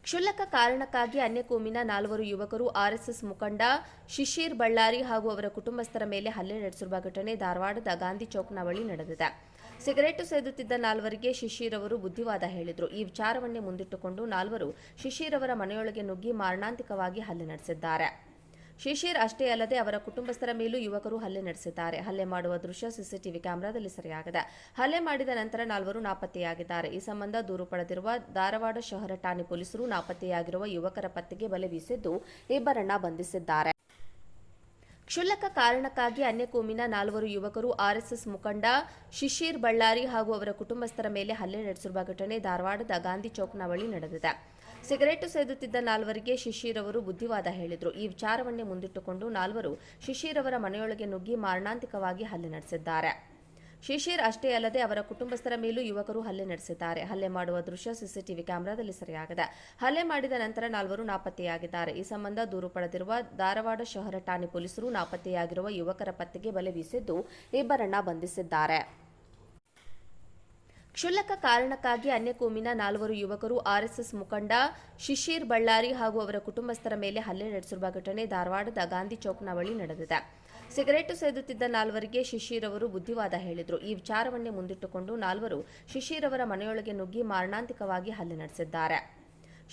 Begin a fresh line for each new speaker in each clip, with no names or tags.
ಕ್ಷುಲ್ಲಕ ಕಾರಣಕ್ಕಾಗಿ ಅನ್ಯಕೋಮಿನ 4 ಯುವಕರು ಆರ್ಎಸ್ಎಸ್ ಮುಖಂಡ ಶಿಶಿರ್ ಬಳ್ಳಾರಿ ಹಾಗೂ ಅವರ ಕುಟುಂಬಸ್ಥರ ಮೇಲೆ ಹಲ್ಲೆ ನಡೆಸಿರುವ ಘಟನೆ ಧಾರವಾಡದ ಗಾಂಧಿ ಚೌಕ್ನ ಬಳಿ ನಡೆದಿದೆ. ಸಿಗರೇಟು ಸೇದುತ್ತಿದ್ದ 4ವರಿಗೆ ಶಿಶಿರ್ ಅವರು ಬುದ್ಧಿವಾದ ಹೇಳಿದ್ರು. ಈ ವಿಚಾರವನ್ನೇ ಮುಂದಿಟ್ಟುಕೊಂಡು 4ವರು ಶಿಶಿರ್ ಅವರ ಮನೆಯೊಳಗೆ ನುಗ್ಗಿ ಮಾರಣಾಂತಿಕವಾಗಿ ಹಲ್ಲೆ ನಡೆಸಿದ್ದಾರೆ. ಶಿಶಿರ್ ಅಷ್ಟೇ ಅಲ್ಲದೆ ಅವರ ಕುಟುಂಬಸ್ಥರ ಮೇಲೂ ಯುವಕರು ಹಲ್ಲೆ ನಡೆಸಿದ್ದಾರೆ. ಹಲ್ಲೆ ಮಾಡುವ ದೃಶ್ಯ ಸಿಸಿಟಿವಿ ಕ್ಯಾಮೆರಾದಲ್ಲಿ ಸೆರೆಯಾಗಿದೆ. ಹಲ್ಲೆ ಮಾಡಿದ ನಂತರ 4ವರು ನಾಪತ್ತೆಯಾಗಿದ್ದಾರೆ. ಈ ಸಂಬಂಧ ದೂರು ಪಡೆದಿರುವ ಧಾರವಾಡ ಶಹರ ಠಾಣೆ ಪೊಲೀಸರು ನಾಪತ್ತೆಯಾಗಿರುವ ಯುವಕರ ಪತ್ತೆಗೆ ಬಲೆ ಬೀಸಿದ್ದು ಇಬ್ಬರನ್ನ ಬಂಧಿಸಿದ್ದಾರೆ. ಕ್ಷುಲ್ಲಕ ಕಾರಣಕ್ಕಾಗಿ ಅನ್ಯಕೋಮಿನ 4 ಯುವಕರು ಆರ್ಎಸ್ಎಸ್ ಮುಖಂಡ ಶಿಶಿರ್ ಬಳ್ಳಾರಿ ಹಾಗೂ ಅವರ ಕುಟುಂಬಸ್ಥರ ಮೇಲೆ ಹಲ್ಲೆ ನಡೆಸಿರುವ ಘಟನೆ ಧಾರವಾಡದ ಗಾಂಧಿ ಚೌಕ್ನ ಬಳಿ ನಡೆದಿದೆ. ಸಿಗರೇಟು ಸೇದುತ್ತಿದ್ದ 4ವರಿಗೆ ಶಿಶಿರ್ ಅವರು ಬುದ್ಧಿವಾದ ಹೇಳಿದ್ರು. ಈ ವಿಚಾರವನ್ನೇ ಮುಂದಿಟ್ಟುಕೊಂಡು 4ವರು ಶಿಶಿರ್ ಅವರ ಮನೆಯೊಳಗೆ ನುಗ್ಗಿ ಮಾರಣಾಂತಿಕವಾಗಿ ಹಲ್ಲೆ ನಡೆಸಿದ್ದಾರೆ. ಶಿಶಿರ್ ಅಷ್ಟೇ ಅಲ್ಲದೆ ಅವರ ಕುಟುಂಬಸ್ಥರ ಮೇಲೂ ಯುವಕರು ಹಲ್ಲೆ ನಡೆಸಿದ್ದಾರೆ. ಹಲ್ಲೆ ಮಾಡುವ ದೃಶ್ಯ ಸಿಸಿಟಿವಿ ಕ್ಯಾಮೆರಾದಲ್ಲಿ ಸೆರೆಯಾಗಿದೆ. ಹಲ್ಲೆ ಮಾಡಿದ ನಂತರ 4ವರು ನಾಪತ್ತೆಯಾಗಿದ್ದಾರೆ. ಈ ಸಂಬಂಧ ದೂರು ಪಡೆದಿರುವ ಧಾರವಾಡ ಶಹರ ಠಾಣೆ ಪೊಲೀಸರು ನಾಪತ್ತೆಯಾಗಿರುವ ಯುವಕರ ಪತ್ತೆಗೆ ಬಲೆ ಬೀಸಿದ್ದು ಇಬ್ಬರನ್ನ ಬಂಧಿಸಿದ್ದಾರೆ. ಕ್ಷುಲ್ಲಕ ಕಾರಣಕ್ಕಾಗಿ ಅನ್ಯಕೋಮಿನ 4 ಯುವಕರು ಆರ್ಎಸ್ಎಸ್ ಮುಖಂಡ ಶಿಶಿರ್ ಬಳ್ಳಾರಿ ಹಾಗೂ ಅವರ ಕುಟುಂಬಸ್ಥರ ಮೇಲೆ ಹಲ್ಲೆ ನಡೆಸಿರುವ ಘಟನೆ ಧಾರವಾಡದ ಗಾಂಧಿ ಚೌಕ್ನ ಬಳಿ ನಡೆದಿದೆ. ಸಿಗರೇಟು ಸೇದುತ್ತಿದ್ದ 4ವರಿಗೆ ಶಿಶಿರ್ ಅವರು ಬುದ್ಧಿವಾದ ಹೇಳಿದ್ರು. ಈ ವಿಚಾರವನ್ನೇ ಮುಂದಿಟ್ಟುಕೊಂಡು 4ವರು ಶಿಶಿರ್ ಅವರ ಮನೆಯೊಳಗೆ ನುಗ್ಗಿ ಮಾರಣಾಂತಿಕವಾಗಿ ಹಲ್ಲೆ ನಡೆಸಿದ್ದಾರೆ.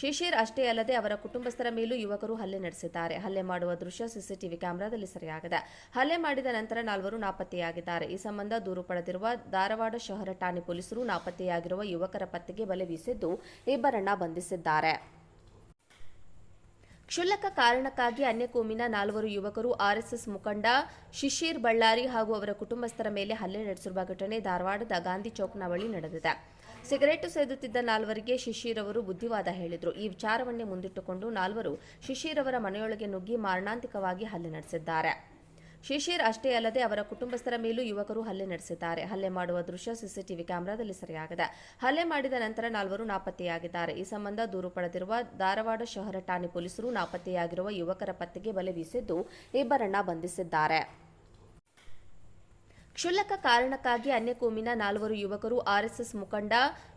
ಶಿಶಿರ್ ಅಷ್ಟೇ ಅಲ್ಲದೆ ಅವರ ಕುಟುಂಬಸ್ಥರ ಮೇಲೂ ಯುವಕರು ಹಲ್ಲೆ ನಡೆಸಿದ್ದಾರೆ. ಹಲ್ಲೆ ಮಾಡುವ ದೃಶ್ಯ ಸಿಸಿಟಿವಿ ಕ್ಯಾಮೆರಾದಲ್ಲಿ ಸೆರೆಯಾಗಿದೆ. ಹಲ್ಲೆ ಮಾಡಿದ ನಂತರ 4ವರು ನಾಪತ್ತೆಯಾಗಿದ್ದಾರೆ. ಈ ಸಂಬಂಧ ದೂರು ಪಡೆದಿರುವ ಧಾರವಾಡ ಶಹರ ಠಾಣೆ ಪೊಲೀಸರು ನಾಪತ್ತೆಯಾಗಿರುವ ಯುವಕರ ಪತ್ತೆಗೆ ಬಲೆ ಬೀಸಿದ್ದು ಇಬ್ಬರನ್ನ ಬಂಧಿಸಿದ್ದಾರೆ. ಕ್ಷುಲ್ಲಕ ಕಾರಣಕ್ಕಾಗಿ ಅನ್ಯಕೋಮಿನ 4 ಯುವಕರು ಆರ್ಎಸ್ಎಸ್ ಮುಖಂಡ ಶಿಶಿರ್ ಬಳ್ಳಾರಿ ಹಾಗೂ ಅವರ ಕುಟುಂಬಸ್ಥರ ಮೇಲೆ ಹಲ್ಲೆ ನಡೆಸಿರುವ ಘಟನೆ ಧಾರವಾಡದ ಗಾಂಧಿ ಚೌಕ್ನ ಬಳಿ ನಡೆದಿದೆ. ಸಿಗರೇಟು ಸೇದುತ್ತಿದ್ದ 4ವರಿಗೆ ಶಿಶಿರ್ ಅವರು ಬುದ್ಧಿವಾದ ಹೇಳಿದ್ರು. ಈ ವಿಚಾರವನ್ನೇ ಮುಂದಿಟ್ಟುಕೊಂಡು 4ವರು ಶಿಶಿರ್ ಅವರ ಮನೆಯೊಳಗೆ ನುಗ್ಗಿ ಮಾರಣಾಂತಿಕವಾಗಿ ಹಲ್ಲೆ ನಡೆಸಿದ್ದಾರೆ. ಶಿಶಿರ್ ಅಷ್ಟೇ ಅಲ್ಲದೆ ಅವರ ಕುಟುಂಬಸ್ಥರ ಮೇಲೂ ಯುವಕರು ಹಲ್ಲೆ ನಡೆಸಿದ್ದಾರೆ. ಹಲ್ಲೆ ಮಾಡುವ ದೃಶ್ಯ ಸಿಸಿಟಿವಿ ಕ್ಯಾಮೆರಾದಲ್ಲಿ ಸೆರೆಯಾಗಿದೆ. ಹಲ್ಲೆ ಮಾಡಿದ ನಂತರ 4ವರು ನಾಪತ್ತೆಯಾಗಿದ್ದಾರೆ. ಈ ಸಂಬಂಧ ದೂರು ಪಡೆದಿರುವ ಧಾರವಾಡ ಶಹರ ಠಾಣೆ ಪೊಲೀಸರು ನಾಪತ್ತೆಯಾಗಿರುವ ಯುವಕರ ಪತ್ತೆಗೆ ಬಲೆ ಬೀಸಿದ್ದು ಇಬ್ಬರನ್ನ ಬಂಧಿಸಿದ್ದಾರೆ. ಕ್ಷುಲ್ಲಕ ಕಾರಣಕ್ಕಾಗಿ ಅನ್ಯಕೋಮಿನ 4 ಯುವಕರು ಆರ್ಎಸ್ಎಸ್ ಮುಖಂಡ ಶಿಶಿರ್ ಬಳ್ಳಾರಿ ಹಾಗೂ ಅವರ ಕುಟುಂಬಸ್ಥರ ಮೇಲೆ ಹಲ್ಲೆ ನಡೆಸಿರುವ ಘಟನೆ ಧಾರವಾಡದ ಗಾಂಧಿ ಚೌಕ್ನ ಬಳಿ ನಡೆದಿದೆ. ಸಿಗರೇಟು ಸೇದುತ್ತಿದ್ದ 4ವರಿಗೆ ಶಿಶಿರ್ ಅವರು ಬುದ್ಧಿವಾದ ಹೇಳಿದ್ರು. ಈ ವಿಚಾರವನ್ನೇ ಮುಂದಿಟ್ಟುಕೊಂಡು 4ವರು ಶಿಶಿರ್ ಅವರ ಮನೆಯೊಳಗೆ ನುಗ್ಗಿ ಮಾರಣಾಂತಿಕವಾಗಿ ಹಲ್ಲೆ ನಡೆಸಿದ್ದಾರೆ. ಶಿಶಿರ್ ಅಷ್ಟೇ ಅಲ್ಲದೆ ಅವರ ಕುಟುಂಬಸ್ಥರ ಮೇಲೂ ಯುವಕರು ಹಲ್ಲೆ ನಡೆಸಿದ್ದಾರೆ. ಹಲ್ಲೆ ಮಾಡುವ ದೃಶ್ಯ ಸಿಸಿಟಿವಿ ಕ್ಯಾಮೆರಾದಲ್ಲಿ ಸೆರೆಯಾಗಿದೆ. ಹಲ್ಲೆ ಮಾಡಿದ ನಂತರ 4ವರು ನಾಪತ್ತೆಯಾಗಿದ್ದಾರೆ. ಈ ಸಂಬಂಧ ದೂರು ಪಡೆದಿರುವ ಧಾರವಾಡ ಶಹರ ಠಾಣೆ ಪೊಲೀಸರು ನಾಪತ್ತೆಯಾಗಿರುವ ಯುವಕರ ಪತ್ತೆಗೆ ಬಲೆ ಬೀಸಿದ್ದು ಇಬ್ಬರನ್ನ ಬಂಧಿಸಿದ್ದಾರೆ. ಕ್ಷುಲ್ಲಕ ಕಾರಣಕ್ಕಾಗಿ ಅನ್ಯಕೋಮಿನ 4 ಯುವಕರು ಆರ್ಎಸ್ಎಸ್ ಮುಖಂಡ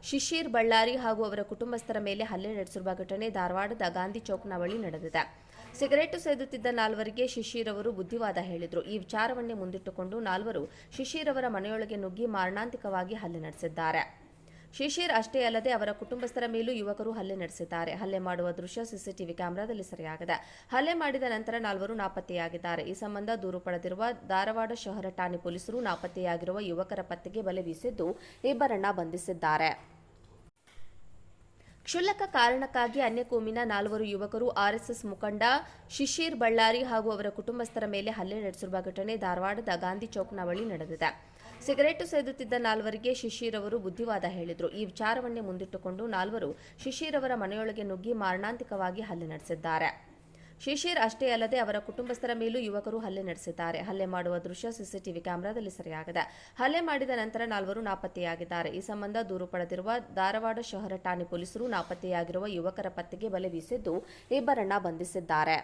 ಶಿಶಿರ್ ಬಳ್ಳಾರಿ ಹಾಗೂ ಅವರ ಕುಟುಂಬಸ್ಥರ ಮೇಲೆ ಹಲ್ಲೆ ನಡೆಸಿರುವ ಘಟನೆ ಧಾರವಾಡದ ಗಾಂಧಿ ಚೌಕ್ನ ಬಳಿ ನಡೆದಿದೆ. ಸಿಗರೇಟು ಸೇದುತ್ತಿದ್ದ 4ವರಿಗೆ ಶಿಶಿರ್ ಅವರು ಬುದ್ಧಿವಾದ ಹೇಳಿದ್ರು. ಈ ವಿಚಾರವನ್ನೇ ಮುಂದಿಟ್ಟುಕೊಂಡು 4ವರು ಶಿಶಿರ್ ಅವರ ಮನೆಯೊಳಗೆ ನುಗ್ಗಿ ಮಾರಣಾಂತಿಕವಾಗಿ ಹಲ್ಲೆ ನಡೆಸಿದ್ದಾರೆ. ಶಿಶಿರ್ ಅಷ್ಟೇ ಅಲ್ಲದೆ ಅವರ ಕುಟುಂಬಸ್ಥರ ಮೇಲೂ ಯುವಕರು ಹಲ್ಲೆ ನಡೆಸಿದ್ದಾರೆ. ಹಲ್ಲೆ ಮಾಡುವ ದೃಶ್ಯ ಸಿಸಿಟಿವಿ ಕ್ಯಾಮೆರಾದಲ್ಲಿ ಸೆರೆಯಾಗಿದೆ. ಹಲ್ಲೆ ಮಾಡಿದ ನಂತರ 4ವರು ನಾಪತ್ತೆಯಾಗಿದ್ದಾರೆ. ಈ ಸಂಬಂಧ ದೂರು ಪಡೆದಿರುವ ಧಾರವಾಡ ಶಹರ ಠಾಣೆ ಪೊಲೀಸರು ನಾಪತ್ತೆಯಾಗಿರುವ ಯುವಕರ ಪತ್ತೆಗೆ ಬಲೆ ಬೀಸಿದ್ದು ಇಬ್ಬರನ್ನ ಬಂಧಿಸಿದ್ದಾರೆ. ಕ್ಷುಲ್ಲಕ ಕಾರಣಕ್ಕಾಗಿ ಅನ್ಯಕೋಮಿನ 4 ಯುವಕರು ಆರ್ಎಸ್ಎಸ್ ಮುಖಂಡ ಶಿಶಿರ್ ಬಳ್ಳಾರಿ ಹಾಗೂ ಅವರ ಕುಟುಂಬಸ್ಥರ ಮೇಲೆ ಹಲ್ಲೆ ನಡೆಸಿರುವ ಘಟನೆ ಧಾರವಾಡದ ಗಾಂಧಿ ಚೌಕ್ನ ಬಳಿ ನಡೆದಿದೆ. ಸಿಗರೇಟು ಸೇದುತ್ತಿದ್ದ 4ವರಿಗೆ ಶಿಶಿರ್ ಅವರು ಬುದ್ಧಿವಾದ ಹೇಳಿದ್ರು. ಈ ವಿಚಾರವನ್ನೇ ಮುಂದಿಟ್ಟುಕೊಂಡು 4ವರು ಶಿಶಿರ್ ಅವರ ಮನೆಯೊಳಗೆ ನುಗ್ಗಿ ಮಾರಣಾಂತಿಕವಾಗಿ ಹಲ್ಲೆ ನಡೆಸಿದ್ದಾರೆ. ಶಿಶಿರ್ ಅಷ್ಟೇ ಅಲ್ಲದೆ ಅವರ ಕುಟುಂಬಸ್ಥರ ಮೇಲೂ ಯುವಕರು ಹಲ್ಲೆ ನಡೆಸಿದ್ದಾರೆ. ಹಲ್ಲೆ ಮಾಡುವ ದೃಶ್ಯ ಸಿಸಿಟಿವಿ ಕ್ಯಾಮೆರಾದಲ್ಲಿ ಸೆರೆಯಾಗಿದೆ. ಹಲ್ಲೆ ಮಾಡಿದ ನಂತರ 4ವರು ನಾಪತ್ತೆಯಾಗಿದ್ದಾರೆ. ಈ ಸಂಬಂಧ ದೂರು ಪಡೆದಿರುವ ಧಾರವಾಡ ಶಹರ ಠಾಣೆ ಪೊಲೀಸರು ನಾಪತ್ತೆಯಾಗಿರುವ ಯುವಕರ ಪತ್ತೆಗೆ ಬಲೆ ಬೀಸಿದ್ದು ಇಬ್ಬರನ್ನ ಬಂಧಿಸಿದ್ದಾರೆ.